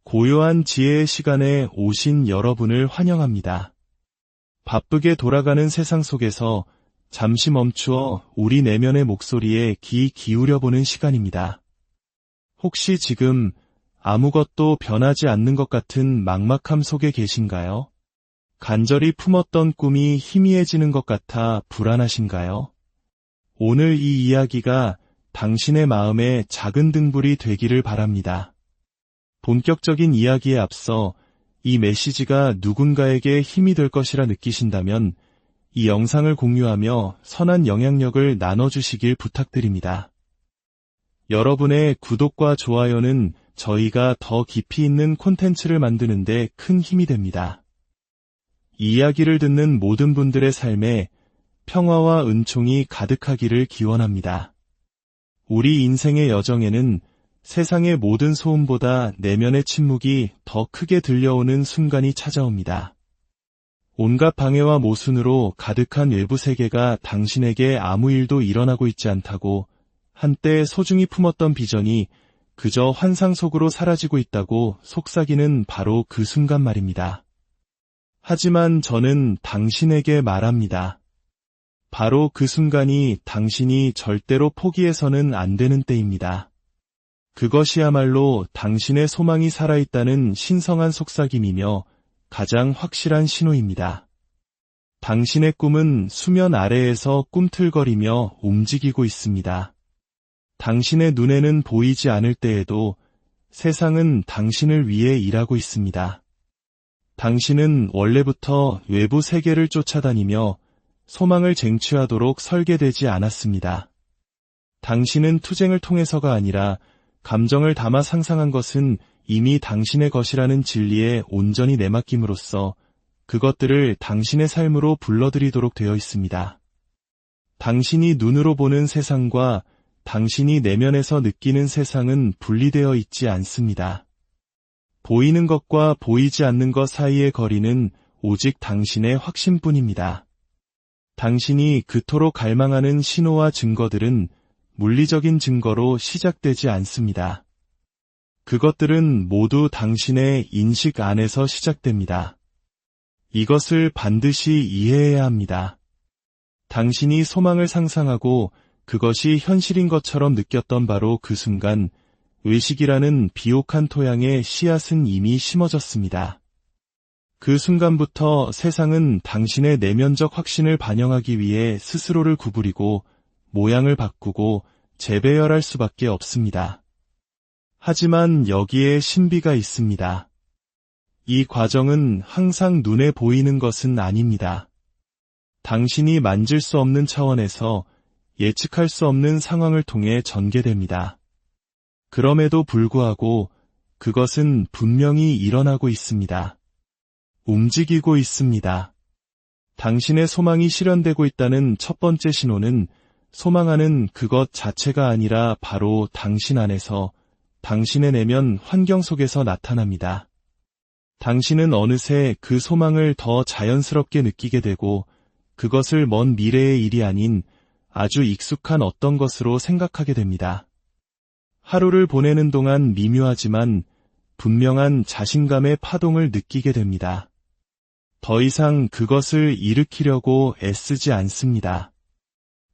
고요한 지혜의 시간에 오신 여러분을 환영합니다. 바쁘게 돌아가는 세상 속에서 잠시 멈추어 우리 내면의 목소리에 귀 기울여보는 시간입니다. 혹시 지금 아무것도 변하지 않는 것 같은 막막함 속에 계신가요? 간절히 품었던 꿈이 희미해지는 것 같아 불안하신가요? 오늘 이 이야기가 당신의 마음에 작은 등불이 되기를 바랍니다. 본격적인 이야기에 앞서 이 메시지가 누군가에게 힘이 될 것이라 느끼신다면 이 영상을 공유하며 선한 영향력을 나눠주시길 부탁드립니다. 여러분의 구독과 좋아요는 저희가 더 깊이 있는 콘텐츠를 만드는 데 큰 힘이 됩니다. 이 이야기를 듣는 모든 분들의 삶에 평화와 은총이 가득하기를 기원합니다. 우리 인생의 여정에는 세상의 모든 소음보다 내면의 침묵이 더 크게 들려오는 순간이 찾아옵니다. 온갖 방해와 모순으로 가득한 외부 세계가 당신에게 아무 일도 일어나고 있지 않다고, 한때 소중히 품었던 비전이 그저 환상 속으로 사라지고 있다고 속삭이는 바로 그 순간 말입니다. 하지만 저는 당신에게 말합니다. 바로 그 순간이 당신이 절대로 포기해서는 안 되는 때입니다. 그것이야말로 당신의 소망이 살아있다는 신성한 속삭임이며 가장 확실한 신호입니다. 당신의 꿈은 수면 아래에서 꿈틀거리며 움직이고 있습니다. 당신의 눈에는 보이지 않을 때에도 세상은 당신을 위해 일하고 있습니다. 당신은 원래부터 외부 세계를 쫓아다니며 소망을 쟁취하도록 설계되지 않았습니다. 당신은 투쟁을 통해서가 아니라 감정을 담아 상상한 것은 이미 당신의 것이라는 진리에 온전히 내맡김으로써 그것들을 당신의 삶으로 불러들이도록 되어 있습니다. 당신이 눈으로 보는 세상과 당신이 내면에서 느끼는 세상은 분리되어 있지 않습니다. 보이는 것과 보이지 않는 것 사이의 거리는 오직 당신의 확신뿐입니다. 당신이 그토록 갈망하는 신호와 증거들은 물리적인 증거로 시작되지 않습니다. 그것들은 모두 당신의 인식 안에서 시작됩니다. 이것을 반드시 이해해야 합니다. 당신이 소망을 상상하고 그것이 현실인 것처럼 느꼈던 바로 그 순간, 의식이라는 비옥한 토양에 씨앗은 이미 심어졌습니다. 그 순간부터 세상은 당신의 내면적 확신을 반영하기 위해 스스로를 구부리고 모양을 바꾸고 재배열할 수밖에 없습니다. 하지만 여기에 신비가 있습니다. 이 과정은 항상 눈에 보이는 것은 아닙니다. 당신이 만질 수 없는 차원에서 예측할 수 없는 상황을 통해 전개됩니다. 그럼에도 불구하고 그것은 분명히 일어나고 있습니다. 움직이고 있습니다. 당신의 소망이 실현되고 있다는 첫 번째 신호는 소망하는 그것 자체가 아니라 바로 당신 안에서, 당신의 내면 환경 속에서 나타납니다. 당신은 어느새 그 소망을 더 자연스럽게 느끼게 되고 그것을 먼 미래의 일이 아닌 아주 익숙한 어떤 것으로 생각하게 됩니다. 하루를 보내는 동안 미묘하지만 분명한 자신감의 파동을 느끼게 됩니다. 더 이상 그것을 일으키려고 애쓰지 않습니다.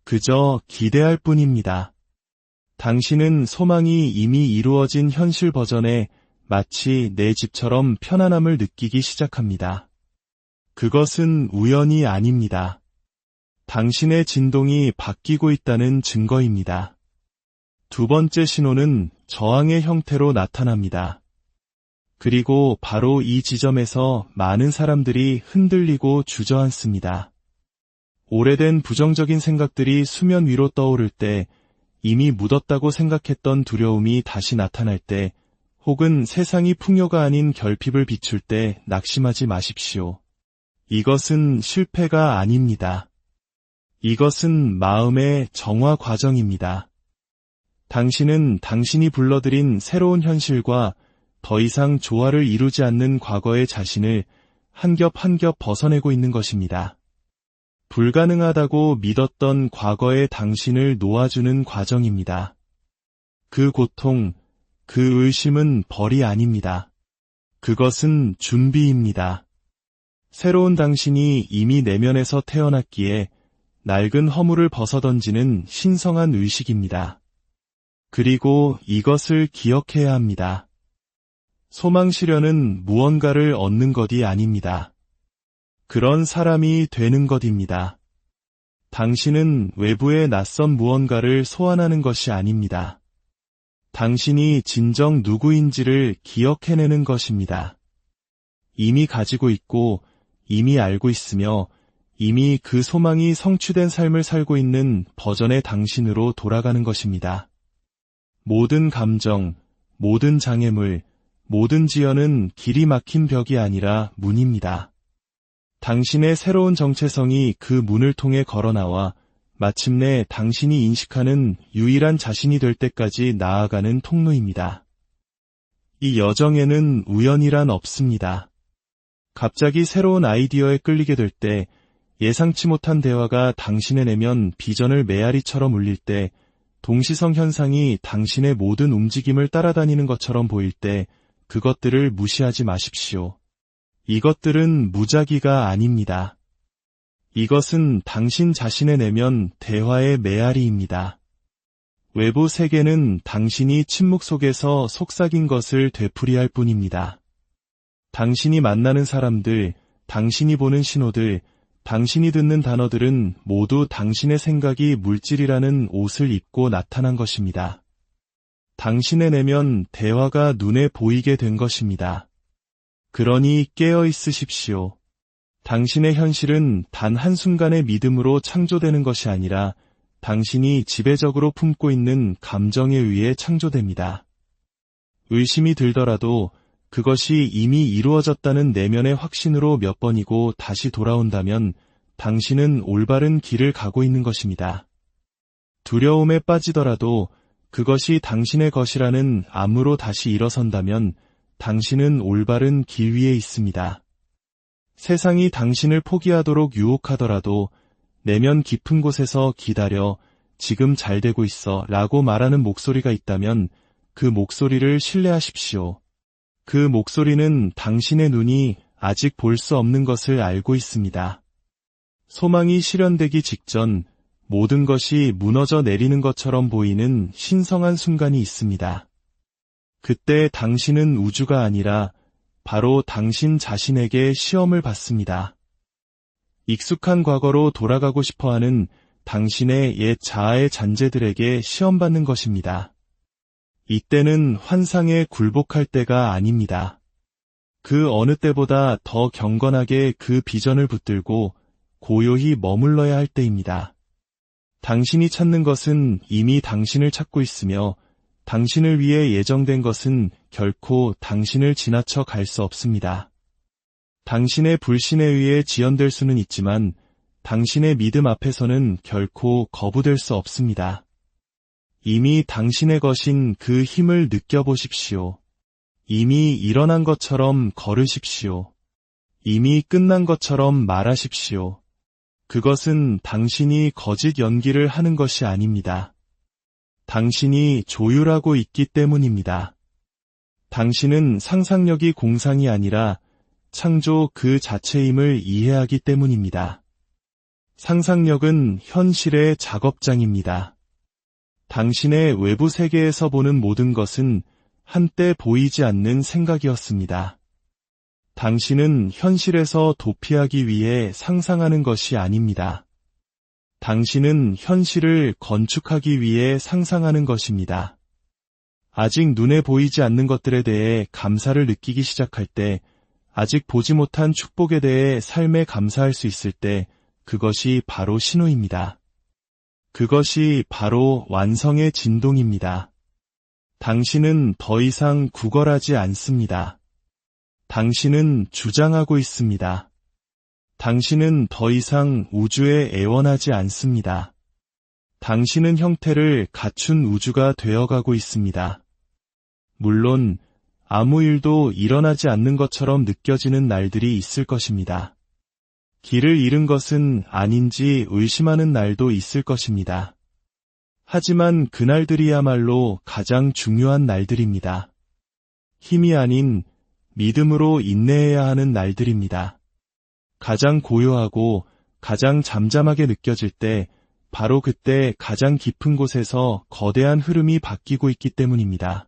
그저 기대할 뿐입니다. 당신은 소망이 이미 이루어진 현실 버전에 마치 내 집처럼 편안함을 느끼기 시작합니다. 그것은 우연이 아닙니다. 당신의 진동이 바뀌고 있다는 증거입니다. 두 번째 신호는 저항의 형태로 나타납니다. 그리고 바로 이 지점에서 많은 사람들이 흔들리고 주저앉습니다. 오래된 부정적인 생각들이 수면 위로 떠오를 때, 이미 묻었다고 생각했던 두려움이 다시 나타날 때, 혹은 세상이 풍요가 아닌 결핍을 비출 때 낙심하지 마십시오. 이것은 실패가 아닙니다. 이것은 마음의 정화 과정입니다. 당신은 당신이 불러들인 새로운 현실과 더 이상 조화를 이루지 않는 과거의 자신을 한 겹 한 겹 벗어내고 있는 것입니다. 불가능하다고 믿었던 과거의 당신을 놓아주는 과정입니다. 그 고통, 그 의심은 벌이 아닙니다. 그것은 준비입니다. 새로운 당신이 이미 내면에서 태어났기에 낡은 허물을 벗어던지는 신성한 의식입니다. 그리고 이것을 기억해야 합니다. 소망 실현은 무언가를 얻는 것이 아닙니다. 그런 사람이 되는 것입니다. 당신은 외부의 낯선 무언가를 소환하는 것이 아닙니다. 당신이 진정 누구인지를 기억해내는 것입니다. 이미 가지고 있고 이미 알고 있으며 이미 그 소망이 성취된 삶을 살고 있는 버전의 당신으로 돌아가는 것입니다. 모든 감정, 모든 장애물, 모든 지연은 길이 막힌 벽이 아니라 문입니다. 당신의 새로운 정체성이 그 문을 통해 걸어나와 마침내 당신이 인식하는 유일한 자신이 될 때까지 나아가는 통로입니다. 이 여정에는 우연이란 없습니다. 갑자기 새로운 아이디어에 끌리게 될 때, 예상치 못한 대화가 당신의 내면 비전을 메아리처럼 울릴 때, 동시성 현상이 당신의 모든 움직임을 따라다니는 것처럼 보일 때, 그것들을 무시하지 마십시오. 이것들은 무작위가 아닙니다. 이것은 당신 자신의 내면 대화의 메아리입니다. 외부 세계는 당신이 침묵 속에서 속삭인 것을 되풀이할 뿐입니다. 당신이 만나는 사람들, 당신이 보는 신호들, 당신이 듣는 단어들은 모두 당신의 생각이 물질이라는 옷을 입고 나타난 것입니다. 당신의 내면 대화가 눈에 보이게 된 것입니다. 그러니 깨어 있으십시오. 당신의 현실은 단 한순간의 믿음으로 창조되는 것이 아니라 당신이 지배적으로 품고 있는 감정에 의해 창조됩니다. 의심이 들더라도 그것이 이미 이루어졌다는 내면의 확신으로 몇 번이고 다시 돌아온다면 당신은 올바른 길을 가고 있는 것입니다. 두려움에 빠지더라도 그것이 당신의 것이라는 암으로 다시 일어선다면 당신은 올바른 길 위에 있습니다. 세상이 당신을 포기하도록 유혹하더라도 내면 깊은 곳에서 기다려 지금 잘 되고 있어 라고 말하는 목소리가 있다면 그 목소리를 신뢰하십시오. 그 목소리는 당신의 눈이 아직 볼 수 없는 것을 알고 있습니다. 소망이 실현되기 직전 모든 것이 무너져 내리는 것처럼 보이는 신성한 순간이 있습니다. 그때 당신은 우주가 아니라 바로 당신 자신에게 시험을 받습니다. 익숙한 과거로 돌아가고 싶어하는 당신의 옛 자아의 잔재들에게 시험받는 것입니다. 이때는 환상에 굴복할 때가 아닙니다. 그 어느 때보다 더 경건하게 그 비전을 붙들고 고요히 머물러야 할 때입니다. 당신이 찾는 것은 이미 당신을 찾고 있으며 당신을 위해 예정된 것은 결코 당신을 지나쳐 갈 수 없습니다. 당신의 불신에 의해 지연될 수는 있지만 당신의 믿음 앞에서는 결코 거부될 수 없습니다. 이미 당신의 것인 그 힘을 느껴보십시오. 이미 일어난 것처럼 걸으십시오. 이미 끝난 것처럼 말하십시오. 그것은 당신이 거짓 연기를 하는 것이 아닙니다. 당신이 조율하고 있기 때문입니다. 당신은 상상력이 공상이 아니라 창조 그 자체임을 이해하기 때문입니다. 상상력은 현실의 작업장입니다. 당신의 외부 세계에서 보는 모든 것은 한때 보이지 않는 생각이었습니다. 당신은 현실에서 도피하기 위해 상상하는 것이 아닙니다. 당신은 현실을 건축하기 위해 상상하는 것입니다. 아직 눈에 보이지 않는 것들에 대해 감사를 느끼기 시작할 때, 아직 보지 못한 축복에 대해 삶에 감사할 수 있을 때, 그것이 바로 신호입니다. 그것이 바로 완성의 진동입니다. 당신은 더 이상 구걸하지 않습니다. 당신은 주장하고 있습니다. 당신은 더 이상 우주에 애원하지 않습니다. 당신은 형태를 갖춘 우주가 되어가고 있습니다. 물론 아무 일도 일어나지 않는 것처럼 느껴지는 날들이 있을 것입니다. 길을 잃은 것은 아닌지 의심하는 날도 있을 것입니다. 하지만 그날들이야말로 가장 중요한 날들입니다. 힘이 아닌 믿음으로 인내해야 하는 날들입니다. 가장 고요하고 가장 잠잠하게 느껴질 때 바로 그때 가장 깊은 곳에서 거대한 흐름이 바뀌고 있기 때문입니다.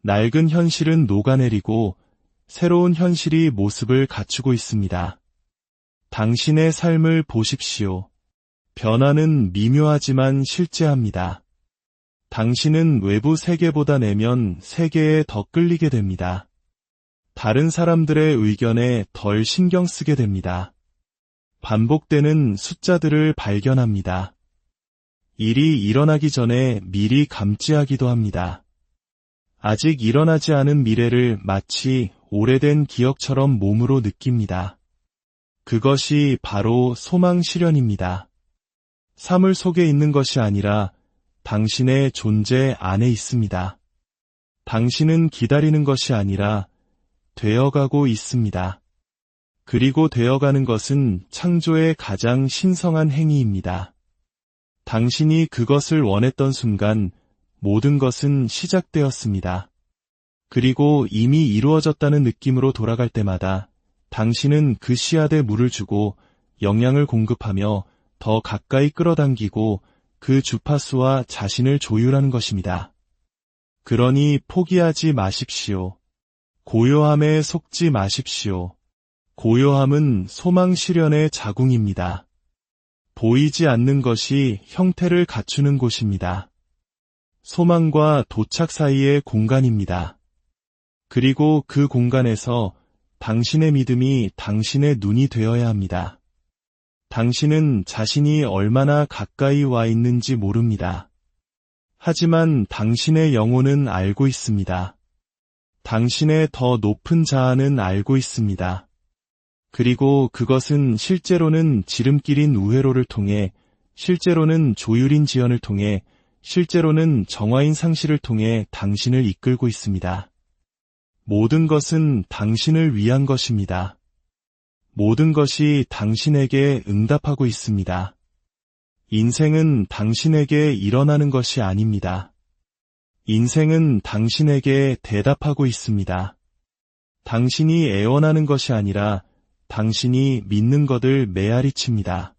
낡은 현실은 녹아내리고 새로운 현실이 모습을 갖추고 있습니다. 당신의 삶을 보십시오. 변화는 미묘하지만 실제합니다. 당신은 외부 세계보다 내면 세계에 더 끌리게 됩니다. 다른 사람들의 의견에 덜 신경 쓰게 됩니다. 반복되는 숫자들을 발견합니다. 일이 일어나기 전에 미리 감지하기도 합니다. 아직 일어나지 않은 미래를 마치 오래된 기억처럼 몸으로 느낍니다. 그것이 바로 소망 실현입니다. 사물 속에 있는 것이 아니라 당신의 존재 안에 있습니다. 당신은 기다리는 것이 아니라 되어가고 있습니다. 그리고 되어가는 것은 창조의 가장 신성한 행위입니다. 당신이 그것을 원했던 순간 모든 것은 시작되었습니다. 그리고 이미 이루어졌다는 느낌으로 돌아갈 때마다 당신은 그 씨앗에 물을 주고 영양을 공급하며 더 가까이 끌어당기고 그 주파수와 자신을 조율하는 것입니다. 그러니 포기하지 마십시오. 고요함에 속지 마십시오. 고요함은 소망 실현의 자궁입니다. 보이지 않는 것이 형태를 갖추는 곳입니다. 소망과 도착 사이의 공간입니다. 그리고 그 공간에서 당신의 믿음이 당신의 눈이 되어야 합니다. 당신은 자신이 얼마나 가까이 와 있는지 모릅니다. 하지만 당신의 영혼은 알고 있습니다. 당신의 더 높은 자아는 알고 있습니다. 그리고 그것은 실제로는 지름길인 우회로를 통해, 실제로는 조율인 지연을 통해, 실제로는 정화인 상실을 통해 당신을 이끌고 있습니다. 모든 것은 당신을 위한 것입니다. 모든 것이 당신에게 응답하고 있습니다. 인생은 당신에게 일어나는 것이 아닙니다. 인생은 당신에게 대답하고 있습니다. 당신이 애원하는 것이 아니라 당신이 믿는 것을 메아리칩니다.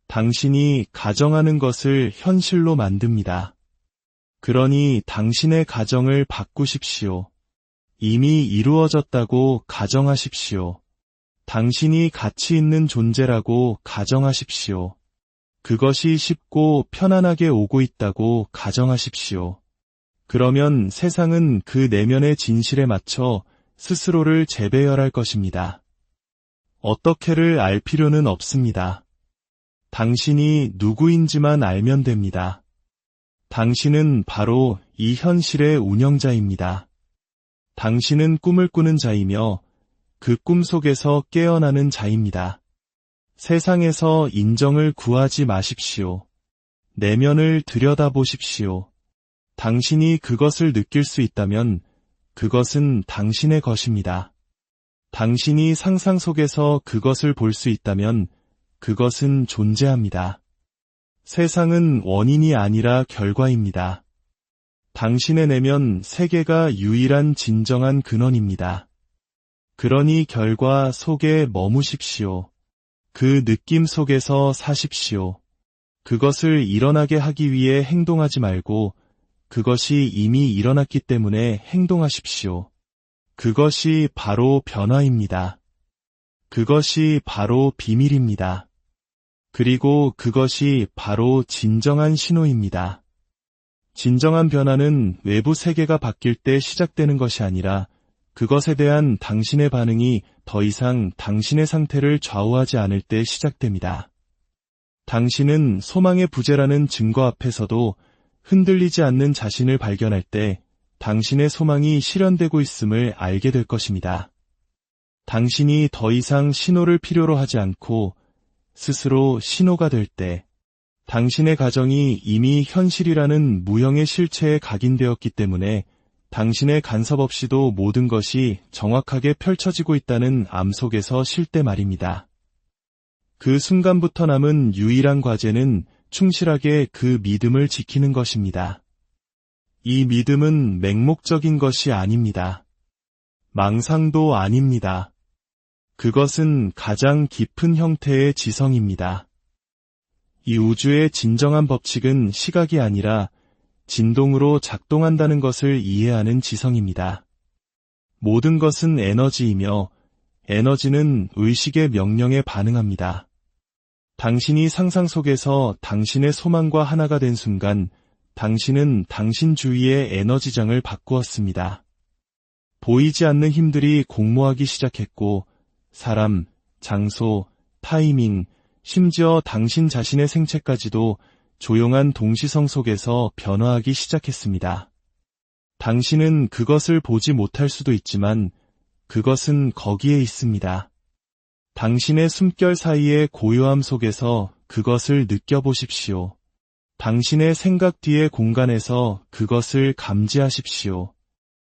당신이 가정하는 것을 현실로 만듭니다. 그러니 당신의 가정을 바꾸십시오. 이미 이루어졌다고 가정하십시오. 당신이 가치 있는 존재라고 가정하십시오. 그것이 쉽고 편안하게 오고 있다고 가정하십시오. 그러면 세상은 그 내면의 진실에 맞춰 스스로를 재배열할 것입니다. 어떻게를 알 필요는 없습니다. 당신이 누구인지만 알면 됩니다. 당신은 바로 이 현실의 운영자입니다. 당신은 꿈을 꾸는 자이며 그 꿈 속에서 깨어나는 자입니다. 세상에서 인정을 구하지 마십시오. 내면을 들여다보십시오. 당신이 그것을 느낄 수 있다면 그것은 당신의 것입니다. 당신이 상상 속에서 그것을 볼 수 있다면 그것은 존재합니다. 세상은 원인이 아니라 결과입니다. 당신의 내면 세계가 유일한 진정한 근원입니다. 그러니 결과 속에 머무십시오. 그 느낌 속에서 사십시오. 그것을 일어나게 하기 위해 행동하지 말고 그것이 이미 일어났기 때문에 행동하십시오. 그것이 바로 변화입니다. 그것이 바로 비밀입니다. 그리고 그것이 바로 진정한 신호입니다. 진정한 변화는 외부 세계가 바뀔 때 시작되는 것이 아니라 그것에 대한 당신의 반응이 더 이상 당신의 상태를 좌우하지 않을 때 시작됩니다. 당신은 소망의 부재라는 증거 앞에서도 흔들리지 않는 자신을 발견할 때 당신의 소망이 실현되고 있음을 알게 될 것입니다. 당신이 더 이상 신호를 필요로 하지 않고 스스로 신호가 될 때 당신의 가정이 이미 현실이라는 무형의 실체에 각인되었기 때문에 당신의 간섭 없이도 모든 것이 정확하게 펼쳐지고 있다는 암 속에서 쉴 때 말입니다. 그 순간부터 남은 유일한 과제는 충실하게 그 믿음을 지키는 것입니다. 이 믿음은 맹목적인 것이 아닙니다. 망상도 아닙니다. 그것은 가장 깊은 형태의 지성입니다. 이 우주의 진정한 법칙은 시각이 아니라 진동으로 작동한다는 것을 이해하는 지성입니다. 모든 것은 에너지이며 에너지는 의식의 명령에 반응합니다. 당신이 상상 속에서 당신의 소망과 하나가 된 순간 당신은 당신 주위의 에너지장을 바꾸었습니다. 보이지 않는 힘들이 공모하기 시작했고 사람, 장소, 타이밍, 심지어 당신 자신의 생체까지도 조용한 동시성 속에서 변화하기 시작했습니다. 당신은 그것을 보지 못할 수도 있지만 그것은 거기에 있습니다. 당신의 숨결 사이의 고요함 속에서 그것을 느껴보십시오. 당신의 생각 뒤의 공간에서 그것을 감지하십시오.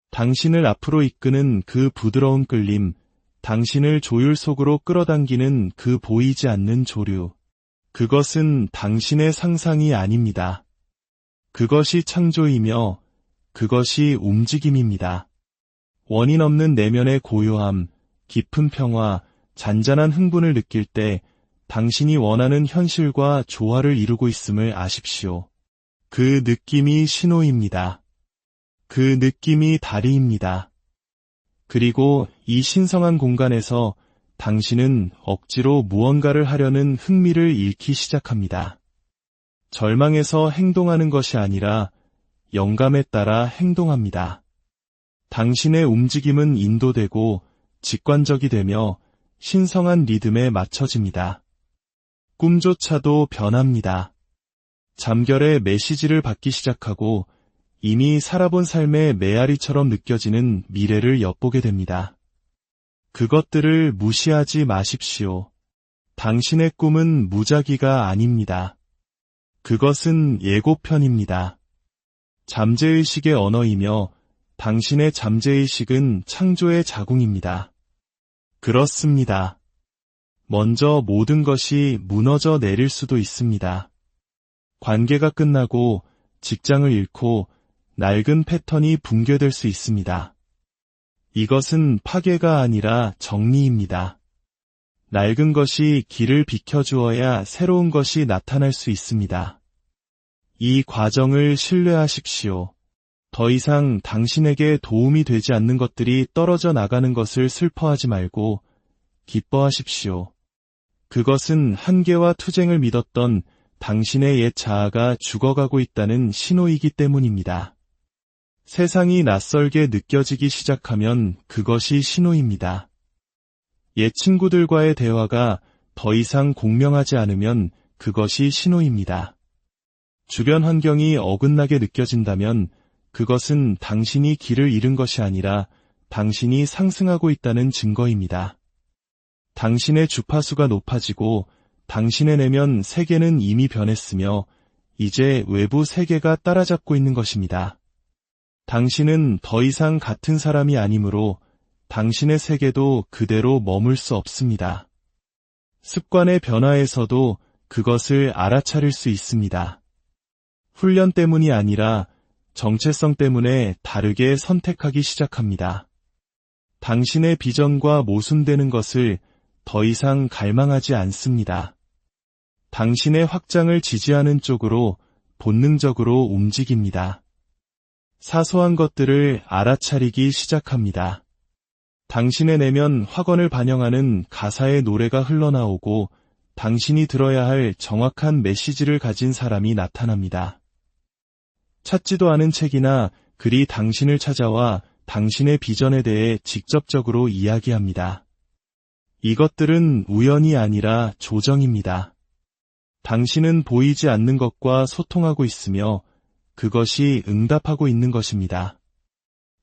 당신을 앞으로 이끄는 그 부드러운 끌림, 당신을 조율 속으로 끌어당기는 그 보이지 않는 조류. 그것은 당신의 상상이 아닙니다. 그것이 창조이며 그것이 움직임입니다. 원인 없는 내면의 고요함, 깊은 평화, 잔잔한 흥분을 느낄 때 당신이 원하는 현실과 조화를 이루고 있음을 아십시오. 그 느낌이 신호입니다. 그 느낌이 다리입니다. 그리고 이 신성한 공간에서 당신은 억지로 무언가를 하려는 흥미를 잃기 시작합니다. 절망에서 행동하는 것이 아니라 영감에 따라 행동합니다. 당신의 움직임은 인도되고 직관적이 되며 신성한 리듬에 맞춰집니다. 꿈조차도 변합니다. 잠결에 메시지를 받기 시작하고 이미 살아본 삶의 메아리처럼 느껴지는 미래를 엿보게 됩니다. 그것들을 무시하지 마십시오. 당신의 꿈은 무작위가 아닙니다. 그것은 예고편입니다. 잠재의식의 언어이며 당신의 잠재의식은 창조의 자궁입니다. 그렇습니다. 먼저 모든 것이 무너져 내릴 수도 있습니다. 관계가 끝나고 직장을 잃고 낡은 패턴이 붕괴될 수 있습니다. 이것은 파괴가 아니라 정리입니다. 낡은 것이 길을 비켜주어야 새로운 것이 나타날 수 있습니다. 이 과정을 신뢰하십시오. 더 이상 당신에게 도움이 되지 않는 것들이 떨어져 나가는 것을 슬퍼하지 말고 기뻐하십시오. 그것은 한계와 투쟁을 믿었던 당신의 옛 자아가 죽어가고 있다는 신호이기 때문입니다. 세상이 낯설게 느껴지기 시작하면 그것이 신호입니다. 옛 친구들과의 대화가 더 이상 공명하지 않으면 그것이 신호입니다. 주변 환경이 어긋나게 느껴진다면 그것은 당신이 길을 잃은 것이 아니라 당신이 상승하고 있다는 증거입니다. 당신의 주파수가 높아지고 당신의 내면 세계는 이미 변했으며 이제 외부 세계가 따라잡고 있는 것입니다. 당신은 더 이상 같은 사람이 아니므로 당신의 세계도 그대로 머물 수 없습니다. 습관의 변화에서도 그것을 알아차릴 수 있습니다. 훈련 때문이 아니라 정체성 때문에 다르게 선택하기 시작합니다. 당신의 비전과 모순되는 것을 더 이상 갈망하지 않습니다. 당신의 확장을 지지하는 쪽으로 본능적으로 움직입니다. 사소한 것들을 알아차리기 시작합니다. 당신의 내면 확언을 반영하는 가사의 노래가 흘러나오고 당신이 들어야 할 정확한 메시지를 가진 사람이 나타납니다. 찾지도 않은 책이나 글이 당신을 찾아와 당신의 비전에 대해 직접적으로 이야기합니다. 이것들은 우연이 아니라 조정입니다. 당신은 보이지 않는 것과 소통하고 있으며 그것이 응답하고 있는 것입니다.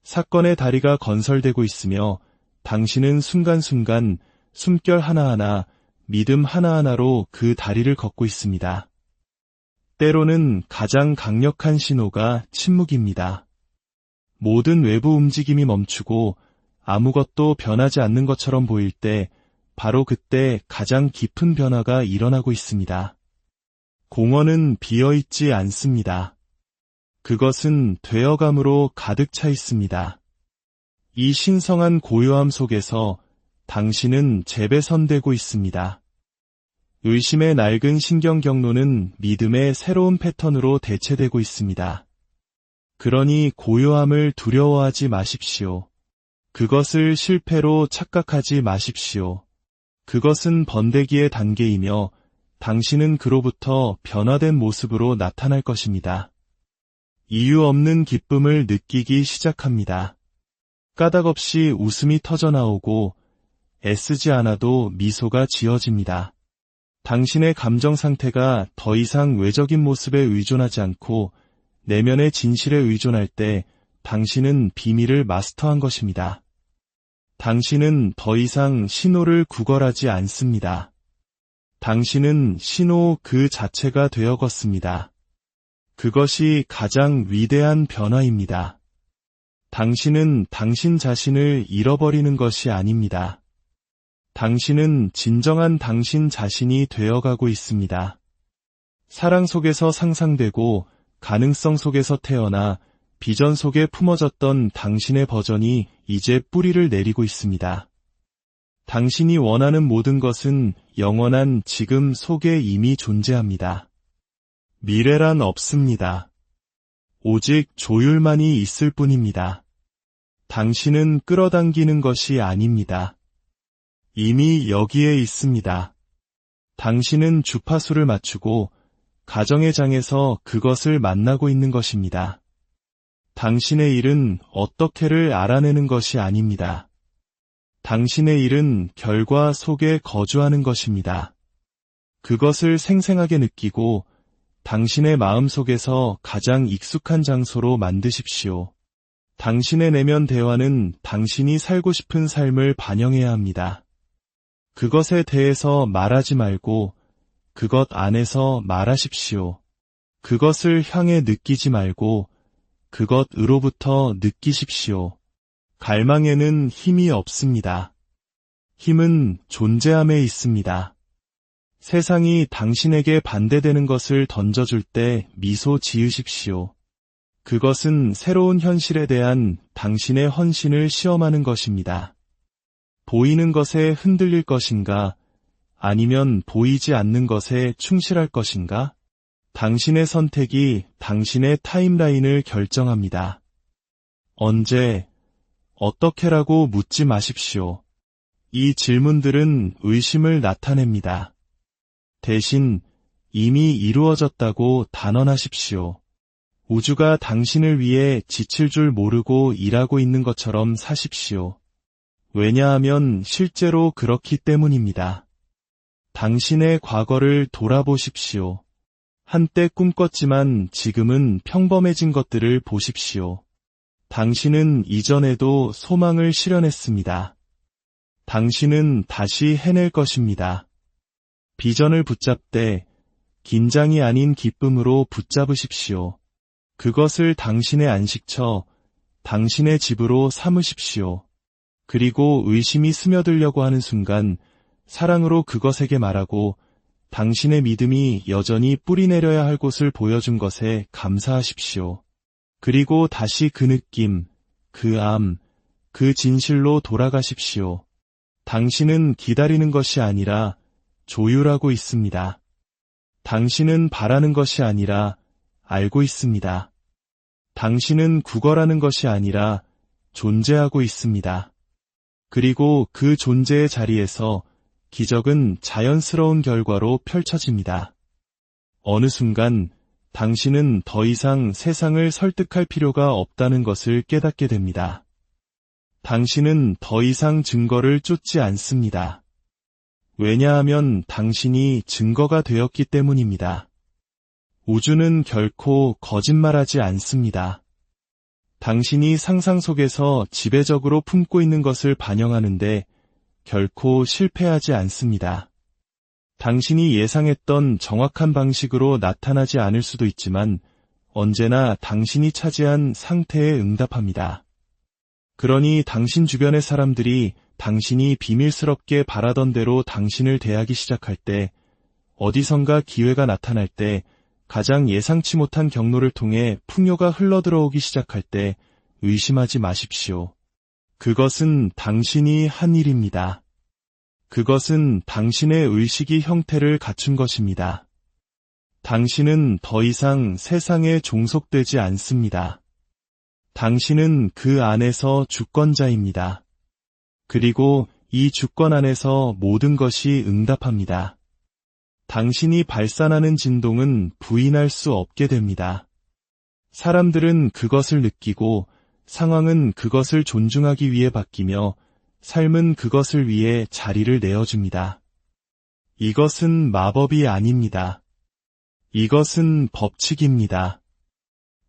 사건의 다리가 건설되고 있으며 당신은 순간순간 숨결 하나하나, 믿음 하나하나로 그 다리를 걷고 있습니다. 때로는 가장 강력한 신호가 침묵입니다. 모든 외부 움직임이 멈추고 아무것도 변하지 않는 것처럼 보일 때 바로 그때 가장 깊은 변화가 일어나고 있습니다. 공원은 비어있지 않습니다. 그것은 되어감으로 가득 차 있습니다. 이 신성한 고요함 속에서 당신은 재배선되고 있습니다. 의심의 낡은 신경 경로는 믿음의 새로운 패턴으로 대체되고 있습니다. 그러니 고요함을 두려워하지 마십시오. 그것을 실패로 착각하지 마십시오. 그것은 번데기의 단계이며 당신은 그로부터 변화된 모습으로 나타날 것입니다. 이유 없는 기쁨을 느끼기 시작합니다. 까닭 없이 웃음이 터져나오고 애쓰지 않아도 미소가 지어집니다. 당신의 감정 상태가 더 이상 외적인 모습에 의존하지 않고 내면의 진실에 의존할 때 당신은 비밀을 마스터한 것입니다. 당신은 더 이상 신호를 구걸하지 않습니다. 당신은 신호 그 자체가 되어갔습니다. 그것이 가장 위대한 변화입니다. 당신은 당신 자신을 잃어버리는 것이 아닙니다. 당신은 진정한 당신 자신이 되어가고 있습니다. 사랑 속에서 상상되고 가능성 속에서 태어나 비전 속에 품어졌던 당신의 버전이 이제 뿌리를 내리고 있습니다. 당신이 원하는 모든 것은 영원한 지금 속에 이미 존재합니다. 미래란 없습니다. 오직 조율만이 있을 뿐입니다. 당신은 끌어당기는 것이 아닙니다. 이미 여기에 있습니다. 당신은 주파수를 맞추고 가정의 장에서 그것을 만나고 있는 것입니다. 당신의 일은 어떻게를 알아내는 것이 아닙니다. 당신의 일은 결과 속에 거주하는 것입니다. 그것을 생생하게 느끼고 당신의 마음 속에서 가장 익숙한 장소로 만드십시오. 당신의 내면 대화는 당신이 살고 싶은 삶을 반영해야 합니다. 그것에 대해서 말하지 말고 그것 안에서 말하십시오. 그것을 향해 느끼지 말고 그것으로부터 느끼십시오. 갈망에는 힘이 없습니다. 힘은 존재함에 있습니다. 세상이 당신에게 반대되는 것을 던져줄 때 미소 지으십시오. 그것은 새로운 현실에 대한 당신의 헌신을 시험하는 것입니다. 보이는 것에 흔들릴 것인가? 아니면 보이지 않는 것에 충실할 것인가? 당신의 선택이 당신의 타임라인을 결정합니다. 언제, 어떻게라고 묻지 마십시오. 이 질문들은 의심을 나타냅니다. 대신 이미 이루어졌다고 단언하십시오. 우주가 당신을 위해 지칠 줄 모르고 일하고 있는 것처럼 사십시오. 왜냐하면 실제로 그렇기 때문입니다. 당신의 과거를 돌아보십시오. 한때 꿈꿨지만 지금은 평범해진 것들을 보십시오. 당신은 이전에도 소망을 실현했습니다. 당신은 다시 해낼 것입니다. 비전을 붙잡되 긴장이 아닌 기쁨으로 붙잡으십시오. 그것을 당신의 안식처, 당신의 집으로 삼으십시오. 그리고 의심이 스며들려고 하는 순간 사랑으로 그것에게 말하고 당신의 믿음이 여전히 뿌리내려야 할 곳을 보여준 것에 감사하십시오. 그리고 다시 그 느낌, 그 암, 그 진실로 돌아가십시오. 당신은 기다리는 것이 아니라 조율하고 있습니다. 당신은 바라는 것이 아니라 알고 있습니다. 당신은 구걸하는 것이 아니라 존재하고 있습니다. 그리고 그 존재의 자리에서 기적은 자연스러운 결과로 펼쳐집니다. 어느 순간 당신은 더 이상 세상을 설득할 필요가 없다는 것을 깨닫게 됩니다. 당신은 더 이상 증거를 쫓지 않습니다. 왜냐하면 당신이 증거가 되었기 때문입니다. 우주는 결코 거짓말하지 않습니다. 당신이 상상 속에서 지배적으로 품고 있는 것을 반영하는데 결코 실패하지 않습니다. 당신이 예상했던 정확한 방식으로 나타나지 않을 수도 있지만 언제나 당신이 차지한 상태에 응답합니다. 그러니 당신 주변의 사람들이 당신이 비밀스럽게 바라던 대로 당신을 대하기 시작할 때, 어디선가 기회가 나타날 때, 가장 예상치 못한 경로를 통해 풍요가 흘러들어오기 시작할 때 의심하지 마십시오. 그것은 당신이 한 일입니다. 그것은 당신의 의식이 형태를 갖춘 것입니다. 당신은 더 이상 세상에 종속되지 않습니다. 당신은 그 안에서 주권자입니다. 그리고 이 주권 안에서 모든 것이 응답합니다. 당신이 발산하는 진동은 부인할 수 없게 됩니다. 사람들은 그것을 느끼고 상황은 그것을 존중하기 위해 바뀌며 삶은 그것을 위해 자리를 내어줍니다. 이것은 마법이 아닙니다. 이것은 법칙입니다.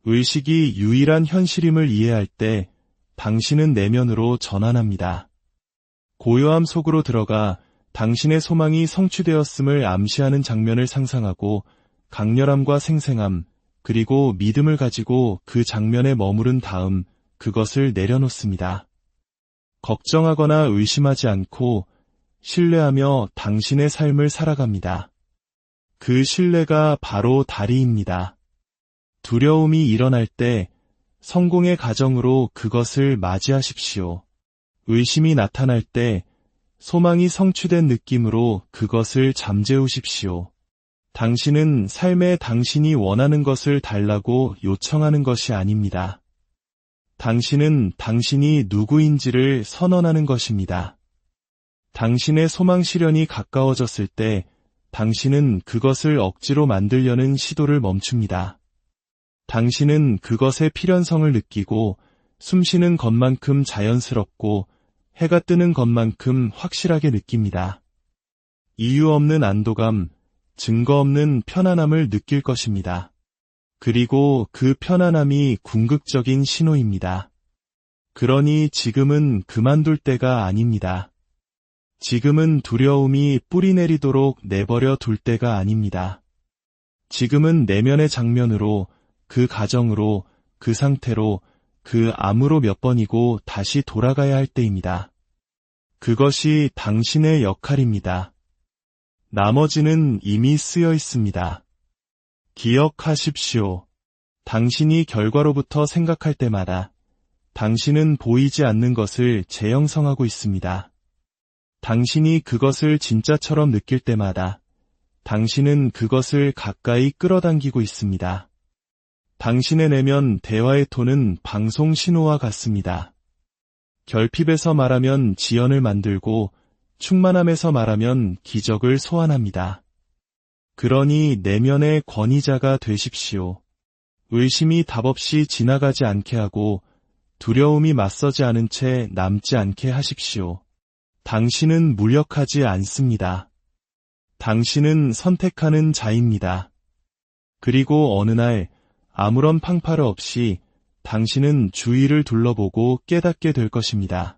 의식이 유일한 현실임을 이해할 때 당신은 내면으로 전환합니다. 고요함 속으로 들어가 당신의 소망이 성취되었음을 암시하는 장면을 상상하고 강렬함과 생생함, 그리고 믿음을 가지고 그 장면에 머무른 다음 그것을 내려놓습니다. 걱정하거나 의심하지 않고 신뢰하며 당신의 삶을 살아갑니다. 그 신뢰가 바로 다리입니다. 두려움이 일어날 때 성공의 가정으로 그것을 맞이하십시오. 의심이 나타날 때 소망이 성취된 느낌으로 그것을 잠재우십시오. 당신은 삶에 당신이 원하는 것을 달라고 요청하는 것이 아닙니다. 당신은 당신이 누구인지를 선언하는 것입니다. 당신의 소망 실현이 가까워졌을 때 당신은 그것을 억지로 만들려는 시도를 멈춥니다. 당신은 그것의 필연성을 느끼고 숨쉬는 것만큼 자연스럽고 해가 뜨는 것만큼 확실하게 느낍니다. 이유 없는 안도감, 증거 없는 편안함을 느낄 것입니다. 그리고 그 편안함이 궁극적인 신호입니다. 그러니 지금은 그만둘 때가 아닙니다. 지금은 두려움이 뿌리내리도록 내버려 둘 때가 아닙니다. 지금은 내면의 장면으로, 그 가정으로, 그 상태로, 그 암으로 몇 번이고 다시 돌아가야 할 때입니다. 그것이 당신의 역할입니다. 나머지는 이미 쓰여 있습니다. 기억하십시오. 당신이 결과로부터 생각할 때마다 당신은 보이지 않는 것을 재형성하고 있습니다. 당신이 그것을 진짜처럼 느낄 때마다 당신은 그것을 가까이 끌어당기고 있습니다. 당신의 내면 대화의 톤은 방송 신호와 같습니다. 결핍에서 말하면 지연을 만들고 충만함에서 말하면 기적을 소환합니다. 그러니 내면의 권위자가 되십시오. 의심이 답없이 지나가지 않게 하고 두려움이 맞서지 않은 채 남지 않게 하십시오. 당신은 무력하지 않습니다. 당신은 선택하는 자입니다. 그리고 어느 날 아무런 팡파르 없이 당신은 주위를 둘러보고 깨닫게 될 것입니다.